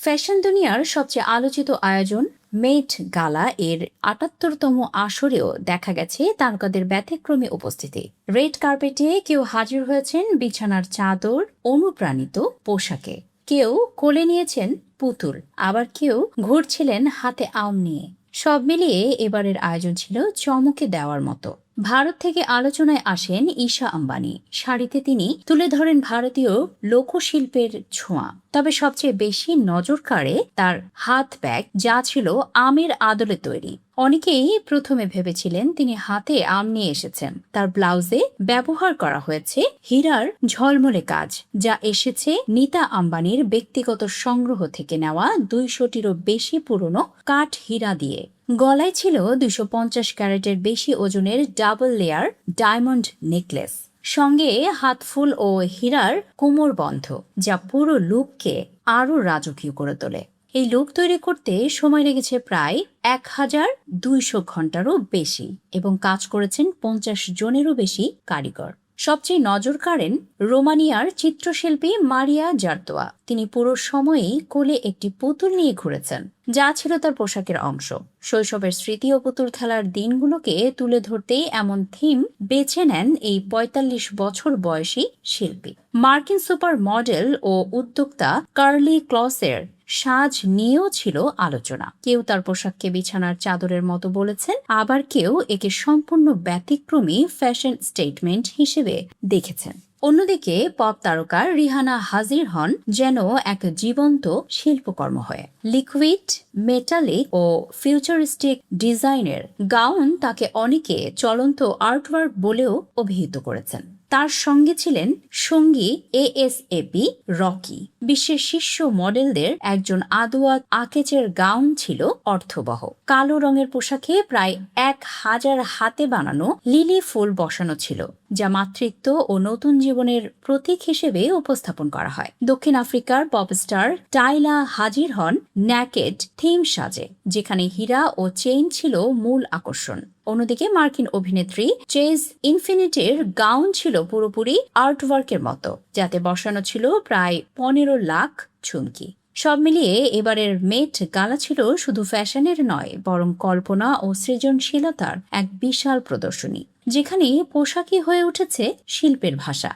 Fashion দুনিয়ার সবচেয়ে আলোচিত আয়োজন মেট গালা এর ৭৮তম আসরেও দেখা গেছে তারকাদের ব্যতিক্রমী উপস্থিতি। রেড কার্পেটে কেউ হাজির হয়েছেন বিছানার চাদর অনুপ্রাণিত পোশাকে, কেউ কোলে নিয়েছেন পুতুল, আবার কেউ ঘুরছিলেন হাতে আম নিয়ে। সব মিলিয়ে এবারের আয়োজন ছিল চমকে দেওয়ার মতো। ভারত থেকে আলোচনায় আসেন ঈশা আম্বানি। শাড়িতে তিনি তুলে ধরেন ভারতীয় লোকশিল্পের ছোঁয়া। তবে সবচেয়ে বেশি নজর কাড়ে তার হাত ব্যাগ, যা ছিল আমের আদলে তৈরি। অনেকেই প্রথমে ভেবেছিলেন তিনি হাতে আম নিয়ে এসেছেন। তার ব্লাউজে ব্যবহার করা হয়েছে হীরার ঝলমলে কাজ, যা এসেছে নীতা আম্বানির ব্যক্তিগত সংগ্রহ থেকে নেওয়া ২০০টিরও বেশি পুরনো কাঠ হীরা দিয়ে। গলায় ছিল ২৫০ ক্যারেটের বেশি ওজনের ডাবল লেয়ার ডায়মন্ড নেকলেস, সঙ্গে হাতফুল ও হীরার কোমরবন্ধ, যা পুরো লুককে আরও রাজকীয় করে তোলে। এই লুক তৈরি করতে সময় লেগেছে প্রায় ১,২০০ ঘন্টারও বেশি এবং কাজ করেছেন ৫০ জনেরও বেশি কারিগর। সবচেয়ে নজর কাড়েন রোমানিয়ার চিত্রশিল্পী মারিয়া জার্তোয়া। তিনি পুরো সময়ই কোলে একটি পুতুল নিয়ে ঘুরেছেন, যা ছিল তার পোশাকের অংশ। শৈশবের স্মৃতি ও পুতুল খেলার দিনগুলোকে তুলে ধরতেই এমন থিম বেছে নেন এই ৪৫ বছর বয়সী শিল্পী। মার্কিন সুপার মডেল ও উদ্যোক্তা কার্লি ক্লসের সাজ নিয়েও ছিল আলোচনা। কেউ তার পোশাককে বিছানার চাদরের মতো বলেছেন, আবার কেউ একে সম্পূর্ণ ব্যতিক্রমী ফ্যাশন স্টেটমেন্ট হিসেবে দেখেছেন। অন্যদিকে পপ তারকা রিহানা হাজির হন যেন এক জীবন্ত শিল্পকর্ম হয়ে। লিকুইড, মেটালিক ও ফিউচারিস্টিক ডিজাইনের গাউন তাকে অনেকে চলন্ত আর্টওয়ার্ক বলেও অভিহিত করেছেন। তার সঙ্গে ছিলেন সঙ্গী এএসএপি রকি। বিশ্বের শীর্ষ মডেলদের একজন আদোয়া আকেচের গাউন ছিল অর্থবহ। কালো রঙের পোশাকে প্রায় ১,০০০ হাতে বানানো লিলি ফুল বসানো ছিল, যা মাতৃত্ব ও নতুন জীবনের প্রতীক হিসেবে উপস্থাপন করা হয়। দক্ষিণ আফ্রিকার পপস্টার টাইলা হাজির হন ন্যাকেড থিম সাজে, যেখানে হীরা ও চেইন ছিল মূল আকর্ষণ। অন্যদিকে মার্কিন অভিনেত্রী চেজ ইনফিনিটির গাউন ছিল পুরোপুরি আর্টওয়ার্কের মতো, যাতে বসানো ছিল প্রায় ১৫ লাখ ঝুমকি। সব মিলিয়ে এবারের মেট গালা ছিল শুধু ফ্যাশনের নয়, বরং কল্পনা ও সৃজনশীলতার এক বিশাল প্রদর্শনী, যেখানে পোশাকই হয়ে উঠেছে শিল্পের ভাষা।